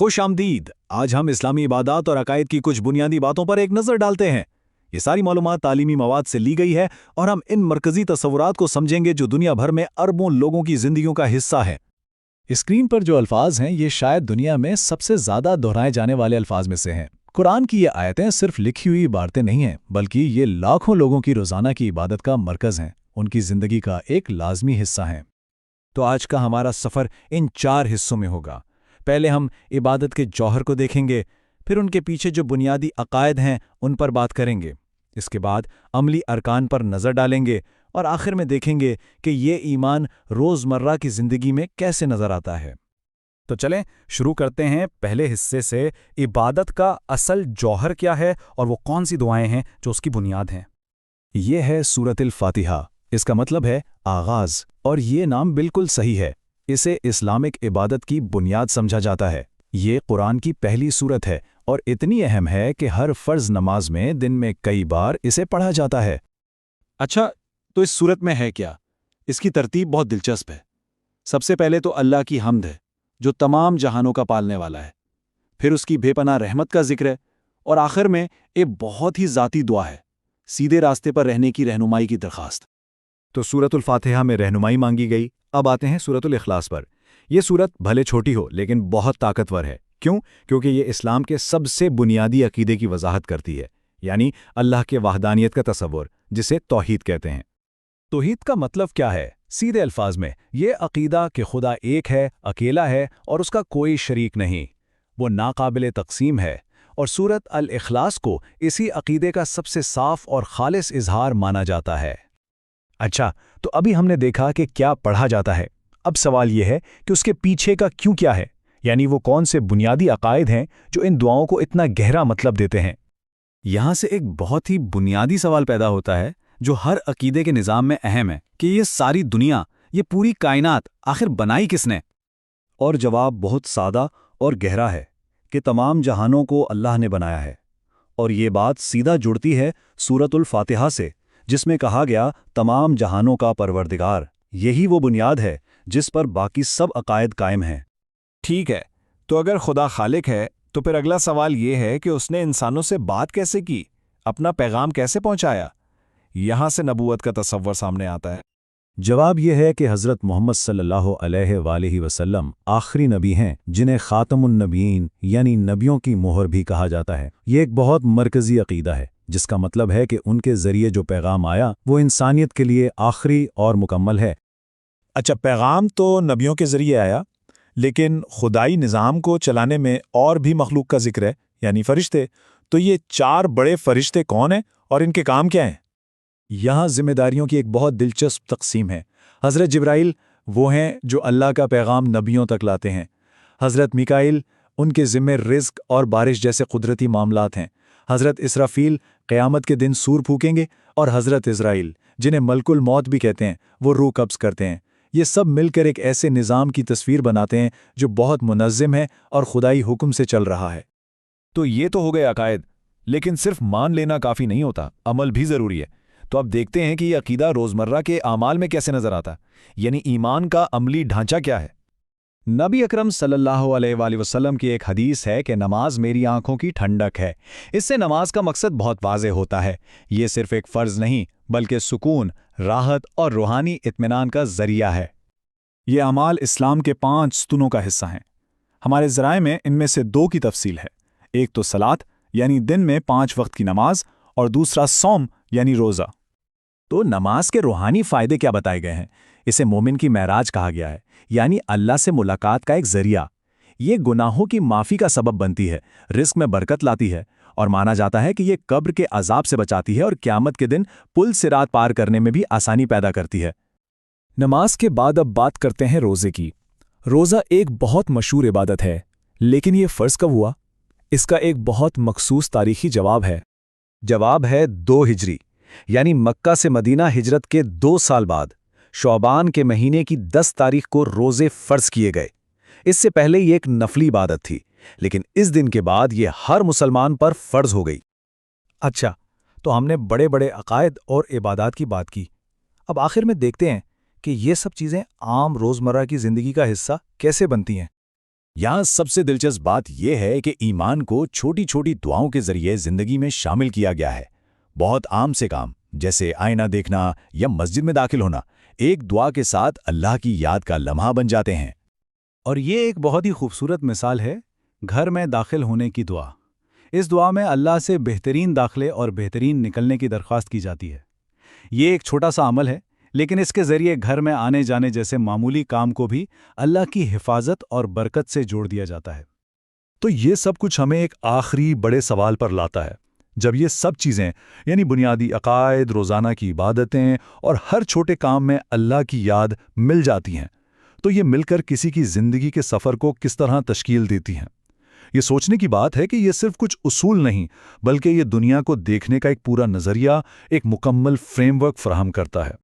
खुश आमदीद। आज हम इस्लामी इबादत और अकायद की कुछ बुनियादी बातों पर एक नज़र डालते हैं। ये सारी मालूमात तालीमी मवाद से ली गई है और हम इन मरकज़ी तस्वुरात को समझेंगे जो दुनिया भर में अरबों लोगों की ज़िंदगियों का हिस्सा है। स्क्रीन पर जो अल्फाज हैं ये शायद दुनिया में सबसे ज़्यादा दोहराए जाने वाले अल्फाज में से हैं। कुरान की ये आयतें सिर्फ लिखी हुई इबारतें नहीं हैं, बल्कि ये लाखों लोगों की रोज़ाना की इबादत का मरकज़ हैं, उनकी ज़िंदगी का एक लाजमी हिस्सा हैं। तो आज का हमारा सफ़र इन 4 हिस्सों में होगा। पहले हम इबादत के जौहर को देखेंगे, फिर उनके पीछे जो बुनियादी अकायद हैं उन पर बात करेंगे। इसके बाद अमली अरकान पर नज़र डालेंगे और आखिर में देखेंगे कि ये ईमान रोज़मर्रा की ज़िंदगी में कैसे नज़र आता है। तो चलें शुरू करते हैं पहले हिस्से से। इबादत का असल जौहर क्या है और वो कौन सी दुआएं हैं जो उसकी बुनियाद हैं। ये है सूरतुल फातिहा। इसका मतलब है आगाज़, और ये नाम बिल्कुल सही है। इसे इस्लामिक इबादत की बुनियाद समझा जाता है। ये कुरान की पहली सूरत है और इतनी अहम है कि हर फ़र्ज़ नमाज में दिन में कई बार इसे पढ़ा जाता है। अच्छा, तो इस सूरत में है क्या? इसकी तरतीब बहुत दिलचस्प है। सबसे पहले तो अल्लाह की हम्द है जो तमाम जहानों का पालने वाला है। फिर उसकी बेपनाह रहमत का जिक्र है और आखिर में एक बहुत ही ज़ाती दुआ है, सीधे रास्ते पर रहने की रहनुमाई की दरख्वास्त। तो सूरतुल फातिहा में रहनुमाई मांगी गई। अब आते हैं सूरतुल इखलास पर। यह सूरत भले छोटी हो लेकिन बहुत ताकतवर है। क्यों? क्योंकि ये इस्लाम के सबसे बुनियादी अकीदे की वजाहत करती है, यानी अल्लाह के वहदानियत का तसव्वुर, जिसे तौहीद कहते हैं। तौहीद का मतलब क्या है? सीधे अल्फाज में ये अकीदा कि खुदा एक है, अकेला है और उसका कोई शरीक नहीं, वो नाकाबिल तक़सीम है। और सूरत अल इखलास को इसी अकीदे का सबसे साफ और खालिस इजहार माना जाता है। अच्छा, तो अभी हमने देखा कि क्या पढ़ा जाता है। अब सवाल यह है कि उसके पीछे का क्यों क्या है, यानी वो कौन से बुनियादी अकायद हैं जो इन दुआओं को इतना गहरा मतलब देते हैं। यहाँ से एक बहुत ही बुनियादी सवाल पैदा होता है जो हर अकीदे के निज़ाम में अहम है कि ये सारी दुनिया, ये पूरी कायनात आखिर बनाई किसने? और जवाब बहुत सादा और गहरा है कि तमाम जहानों को अल्लाह ने बनाया है। और ये बात सीधा जुड़ती है सूरतुल फातिहा से, जिसमें कहा गया तमाम जहानों का परवरदिगार। यही वो बुनियाद है जिस पर बाकी सब अकायद कायम हैं। ठीक है, तो अगर खुदा खालिक है तो फिर अगला सवाल ये है कि उसने इंसानों से बात कैसे की, अपना पैगाम कैसे पहुंचाया? यहां से नबूवत का तसव्वुर सामने आता है। जवाब यह है कि हज़रत मोहम्मद सल्लल्लाहु अलैहि वसल्लम आखिरी नबी हैं, जिन्हें ख़ातमुन नबीयीन यानी नबियों की मोहर भी कहा जाता है। ये एक बहुत मरकज़ी अक़ीदा है, जिसका मतलब है कि उनके ज़रिए जो पैगाम आया वो इंसानियत के लिए आखिरी और मुकम्मल है। अच्छा, पैगाम तो नबियों के ज़रिए आया, लेकिन खुदाई निज़ाम को चलाने में और भी मखलूक का जिक्र है, यानी फ़रिश्ते। तो ये 4 बड़े फ़रिश्ते कौन हैं और इनके काम क्या हैं? यहाँ ज़िम्मेदारियों की एक बहुत दिलचस्प तक़सीम है। हज़रत जिब्राइल वो हैं जो अल्लाह का पैगाम नबियों तक लाते हैं। हज़रत मिकाइल, उनके ज़िम्मे रिज़्क़ और बारिश जैसे कुदरती मामलात हैं। हज़रत इसराफील क़यामत के दिन सूर फूकेंगे, और हज़रत इज़राइल, जिन्हें मलकुल मौत भी कहते हैं, वो रूह कब्ज़ करते हैं। ये सब मिलकर एक ऐसे निज़ाम की तस्वीर बनाते हैं जो बहुत मुनज़्ज़म है और खुदाई हुक्म से चल रहा है। तो ये तो हो गए अकायद, लेकिन सिर्फ मान लेना काफ़ी नहीं होता, अमल भी ज़रूरी है। तो अब देखते हैं कि यह अकीदा रोज़मर्रा के आमाल में कैसे नज़र आता है, यानी ईमान का अमली ढांचा क्या है। नबी अकरम सल्लल्लाहु अलैहि वसल्लम की एक हदीस है कि नमाज मेरी आंखों की ठंडक है। इससे नमाज का मकसद बहुत वाज़ेह होता है। ये सिर्फ एक फ़र्ज़ नहीं, बल्कि सुकून, राहत और रूहानी इत्मीनान का ज़रिया है। ये अमाल इस्लाम के 5 स्तूनों का हिस्सा हैं। हमारे ज़राए में इनमें से 2 की तफसील है। एक तो सलात, यानी दिन में 5 वक्त की नमाज, और दूसरा सौम, यानी रोज़ा। तो नमाज के रूहानी फ़ायदे क्या बताए गए हैं? इसे मोमिन की महराज कहा गया है, यानी अल्लाह से मुलाकात का एक ज़रिया। ये गुनाहों की माफ़ी का सबब बनती है, रिज़्क़ में बरकत लाती है, और माना जाता है कि ये कब्र के अज़ाब से बचाती है और क़यामत के दिन पुल सिरात पार करने में भी आसानी पैदा करती है। नमाज के बाद अब बात करते हैं रोज़े की। रोज़ा एक बहुत मशहूर इबादत है, लेकिन ये फ़र्ज़ कब हुआ? इसका एक बहुत मखसूस तारीख़ी जवाब है। जवाब है 2 हिजरी, यानी मक्का से मदीना हिजरत के 2 साल बाद शौबान के महीने की 10 तारीख को रोज़े फ़र्ज़ किए गए। इससे पहले ये एक नफली इबादत थी, लेकिन इस दिन के बाद ये हर मुसलमान पर फ़र्ज़ हो गई। अच्छा, तो हमने बड़े बड़े अकायद और इबादत की बात की। अब आखिर में देखते हैं कि ये सब चीज़ें आम रोज़मर्रा की ज़िंदगी का हिस्सा कैसे बनती हैं। یہاں سب سے دلچسپ بات یہ ہے کہ ایمان کو چھوٹی چھوٹی دعاؤں کے ذریعے زندگی میں شامل کیا گیا ہے۔ بہت عام سے کام جیسے آئینہ دیکھنا یا مسجد میں داخل ہونا ایک دعا کے ساتھ اللہ کی یاد کا لمحہ بن جاتے ہیں۔ اور یہ ایک بہت ہی خوبصورت مثال ہے گھر میں داخل ہونے کی دعا۔ اس دعا میں اللہ سے بہترین داخلے اور بہترین نکلنے کی درخواست کی جاتی ہے۔ یہ ایک چھوٹا سا عمل ہے، لیکن اس کے ذریعے گھر میں آنے جانے جیسے معمولی کام کو بھی اللہ کی حفاظت اور برکت سے جوڑ دیا جاتا ہے۔ تو یہ سب کچھ ہمیں ایک آخری بڑے سوال پر لاتا ہے۔ جب یہ سب چیزیں یعنی بنیادی عقائد، روزانہ کی عبادتیں اور ہر چھوٹے کام میں اللہ کی یاد مل جاتی ہیں، تو یہ مل کر کسی کی زندگی کے سفر کو کس طرح تشکیل دیتی ہیں۔ یہ سوچنے کی بات ہے کہ یہ صرف کچھ اصول نہیں، بلکہ یہ دنیا کو دیکھنے کا ایک پورا نظریہ، ایک مکمل فریم ورک فراہم کرتا ہے۔